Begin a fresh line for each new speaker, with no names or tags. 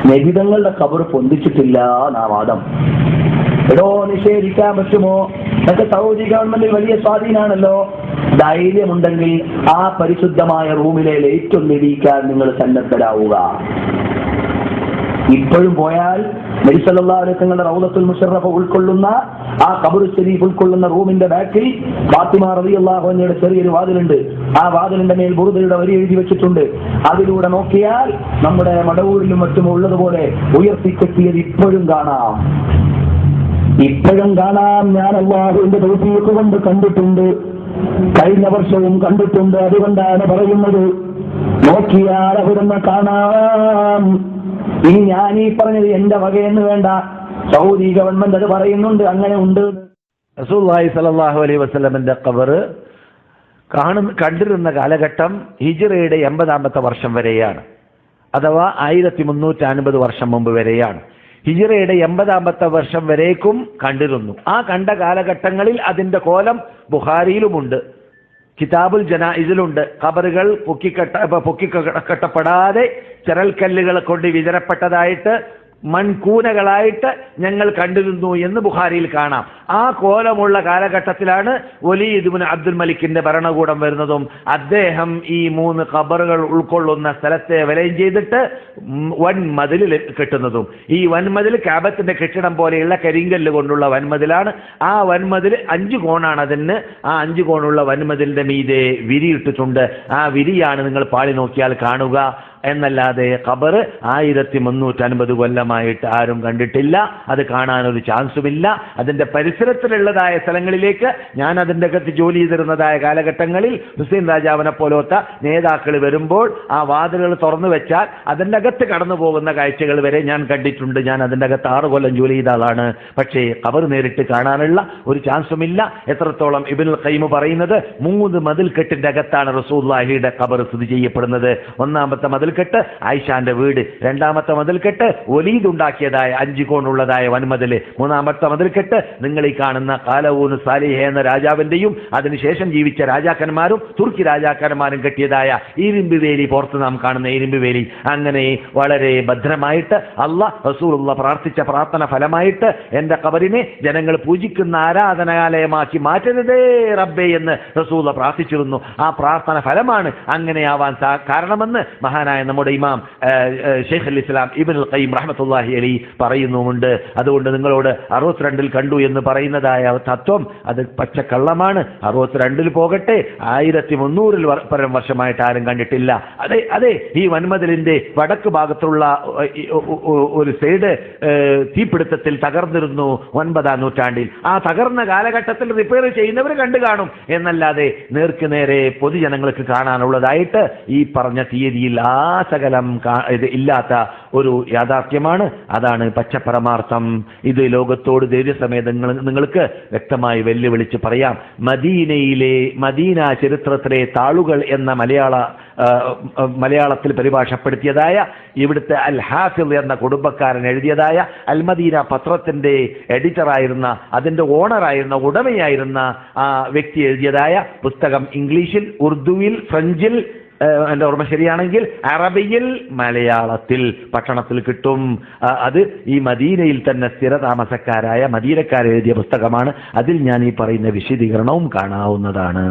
നബിതങ്ങളുടെ ഖബർ പൊന്തിച്ചിട്ടില്ല എന്നാ വാദം. എടോ, നിഷേധിക്കാൻ പറ്റുമോ? എന്നൊക്കെ സൗദി ഗവൺമെന്റിൽ വലിയ സ്വാധീനാണല്ലോ. ധൈര്യമുണ്ടെങ്കിൽ ആ പരിശുദ്ധമായ റൂമിലെ ലൈറ്റ് ഒന്ന് ഇടിക്കാൻ നിങ്ങൾ സന്നദ്ധരാവുക. ഇപ്പോഴും പോയാൽ നബി സല്ലല്ലാഹു അലൈഹി വസല്ലം റൗളത്തുൽ മുശറഫ ഉൾക്കൊള്ളുന്ന ആ ഖബർ ശരീഫ് ഉൾക്കൊള്ളുന്ന റൂമിന്റെ ബാക്കിൽ ഫാത്തിമ റളിയല്ലാഹു അൻഹയുടെ ചെറിയൊരു വാതിലുണ്ട്. ആ വാതിലിന്റെ മേൽ ബുർദയുടെ വരി എഴുതി വെച്ചിട്ടുണ്ട്. അതിലൂടെ നോക്കിയാൽ നമ്മുടെ മടവൂരിലും മറ്റും ഉള്ളതുപോലെ ഉയർത്തിക്കെത്തിയത് ഇപ്പോഴും കാണാം. ഞാൻ അല്ലാഹുവിന്റെ തൗഫീഖ് കൊണ്ട് കണ്ടിട്ടുണ്ട്. കഴിഞ്ഞ വർഷവും കണ്ടിട്ടുണ്ട്. അതുകൊണ്ടാണ് പറയുന്നത്, നോക്കിയാൽ അവിടുന്ന് കാണാം. ഇനി ഞാൻ ഈ പറഞ്ഞത് എന്റെ വകയെന്ന് വേണ്ട, സൗദി ഗവൺമെന്റ് അത് പറയുന്നുണ്ട്, അങ്ങനെ ഉണ്ട്.
റസൂലുള്ളാഹി സ്വല്ലല്ലാഹു അലൈഹി വസല്ലമയുടെ ഖബർ കണ്ടിരുന്ന കാലഘട്ടം ഹിജ്റയുടെ 80ാമത്തെ വർഷം വരെയാണ്, അഥവാ 1350 വർഷം മുമ്പ് വരെയാണ്. ഹിജ്റയുടെ 80ാമത്തെ വർഷം വരേക്കും കണ്ടിരുന്നു. ആ കണ്ട കാലഘട്ടങ്ങളിൽ അതിന്റെ കോലം ബുഖാരിയിലുമുണ്ട്, കിതാബുൽ ജനായിസിലുണ്ട്. ഖബറുകൾ പൊക്കിക്കെട്ടപ്പെടാതെ ചിറൽക്കല്ലുകളെ കൊണ്ട് വിതരപ്പെട്ടതായിട്ട് മൺകൂനകളായിട്ട് ഞങ്ങൾ കണ്ടിരുന്നു എന്ന് ബുഖാരിയിൽ കാണാം. ആ കോലമുള്ള കാലഘട്ടത്തിലാണ് വലീദ് ഇബ്നു അബ്ദുൽ മലിക്കിന്റെ ഭരണകൂടം വരുന്നതും അദ്ദേഹം ഈ 3 ഖബറുകൾ ഉൾക്കൊള്ളുന്ന സ്ഥലത്തെ വലയം ചെയ്തിട്ട് വൻമതിൽ കെട്ടുന്നതും. ഈ വൻമതിൽ കഅബത്തിന്റെ കെട്ടിടം പോലെയുള്ള കരിങ്കല്ല് കൊണ്ടുള്ള വൻമതിലാണ്. ആ വൻമതിൽ 5 കോണാണ്. അതിന് ആ 5 കോണുള്ള വൻമതിലിന്റെ മീതെ വിരിയിട്ടിട്ടുണ്ട്. ആ വിരിയാണ് നിങ്ങൾ പാളി നോക്കിയാൽ കാണുക എന്നല്ലാതെ ഖബർ 1350 കൊല്ലമായിട്ട് ആരും കണ്ടിട്ടില്ല. അത് കാണാനൊരു ചാൻസുമില്ല. അതിന്റെ പരിസരത്തിലുള്ളതായ സ്ഥലങ്ങളിലേക്ക് ഞാൻ അതിൻ്റെ അകത്ത് ജോലി ചെയ്തിരുന്നതായ കാലഘട്ടങ്ങളിൽ ഹുസൈൻ രാജാവിനെ പോലത്തെ നേതാക്കൾ വരുമ്പോൾ ആ വാതിലുകൾ തുറന്നു വെച്ചാൽ അതിൻ്റെ അകത്ത് കടന്നു പോകുന്ന കാഴ്ചകൾ വരെ ഞാൻ കണ്ടിട്ടുണ്ട്. ഞാൻ അതിൻ്റെ അകത്ത് 6 കൊല്ലം ജോലി ചെയ്ത ആളാണ്. പക്ഷേ ഖബർ നേരിട്ട് കാണാനുള്ള ഒരു ചാൻസുമില്ല. എത്രത്തോളം ഇബ്നുൽ ഖയ്യിം പറയുന്നത് 3 മതിൽക്കെട്ടിന്റെ അകത്താണ് റസൂലുള്ളാഹിയുടെ ഖബർ സ്ഥിതി ചെയ്യപ്പെടുന്നത്. ഒന്നാമത്തെ മതിൽക്കെട്ട് ആയിഷാന്റെ വീട്, രണ്ടാമത്തെ മതിൽക്കെട്ട് വലീദ് ഉണ്ടാക്കിയതായ 5 കോണുള്ളതായ വൻമതിൽ, മൂന്നാമത്തെ മതിൽക്കെട്ട് നിങ്ങൾ ഈ കാണുന്ന ഖാലഊൻ സാലിഹ് എന്ന രാജാവിന്റെയും അതിനുശേഷം ജീവിച്ച രാജാക്കന്മാരും തുർക്കി രാജാക്കന്മാരും കെട്ടിയതായ ഇരുമ്പ് വേലി, പുറത്ത് നാം കാണുന്ന ഇരുമ്പ് വേലി. അങ്ങനെ വളരെ ഭദ്രമായിട്ട് റസൂലുള്ള പ്രാർത്ഥിച്ച പ്രാർത്ഥന ഫലമായിട്ട് എന്റെ ഖബറിനെ ജനങ്ങൾ പൂജിക്കുന്ന ആരാധനാലയമാക്കി മാറ്റരുതേ റബ്ബേ എന്ന് റസൂലുള്ള പ്രാർത്ഥിച്ചിരുന്നു. ആ പ്രാർത്ഥന ഫലമാണ് അങ്ങനെയാവാൻ കാരണമെന്ന് മഹാനായ നമ്മുടെ ഇമാം ശൈഖുൽ ഇസ്ലാം ഇബ്നുൽ ഖയ്യിം റഹ്മത്തുള്ളാഹി അലൈഹി പറയുന്നുമുണ്ട്. അതുകൊണ്ട് നിങ്ങളോട് 62 കണ്ടു എന്ന് പറയുന്നതായ തത്വം അത് പച്ചക്കള്ളമാണ്. 62 പോകട്ടെ, 1300 പരം വർഷമായിട്ട് ആരും കണ്ടിട്ടില്ല. അതെ ഈ വൻമതിലിന്റെ വടക്ക് ഭാഗത്തുള്ള ഒരു സൈഡ് തീപിടുത്തത്തിൽ തകർന്നിരുന്നു 9ാം നൂറ്റാണ്ടിൽ. ആ തകർന്ന കാലഘട്ടത്തിൽ റിപ്പയർ ചെയ്യുന്നവർ കണ്ടു കാണും എന്നല്ലാതെ നേർക്ക് നേരെ പൊതുജനങ്ങൾക്ക് കാണാനുള്ളതായിട്ട് ഈ പറഞ്ഞ തീയതിയിൽ സകലം ഇത് ഇല്ലാത്ത ഒരു യാഥാർത്ഥ്യമാണ്. അതാണ് പച്ചപരമാർത്ഥം. ഇത് ലോകത്തോട് ധൈര്യസമേതം നിങ്ങൾക്ക് വ്യക്തമായി വെല്ലുവിളിച്ച് പറയാം. മദീന ചരിത്രത്തിലെ താളുകൾ എന്ന മലയാളത്തിൽ പരിഭാഷപ്പെടുത്തിയതായ ഇവിടുത്തെ അൽ ഹാഫിദ് എന്ന കുടുംബക്കാരൻ എഴുതിയതായ അൽ മദീന പത്രത്തിന്റെ എഡിറ്ററായിരുന്ന, അതിന്റെ ഓണറായിരുന്ന, ഉടമയായിരുന്ന ആ വ്യക്തി എഴുതിയതായ പുസ്തകം ഇംഗ്ലീഷിൽ, ഉറുദുവിൽ, ഫ്രഞ്ചിൽ, എൻ്റെ ഓർമ്മ ശരിയാണെങ്കിൽ അറബിയിൽ, മലയാളത്തിൽ പട്ടണത്തിൽ കിട്ടും. അത് ഈ മദീനയിൽ തന്നെ സ്ഥിരതാമസക്കാരായ മദീനക്കാരെഴുതിയ പുസ്തകമാണ്. അതിൽ ഞാൻ ഈ പറയുന്ന വിശദീകരണവും കാണാവുന്നതാണ്.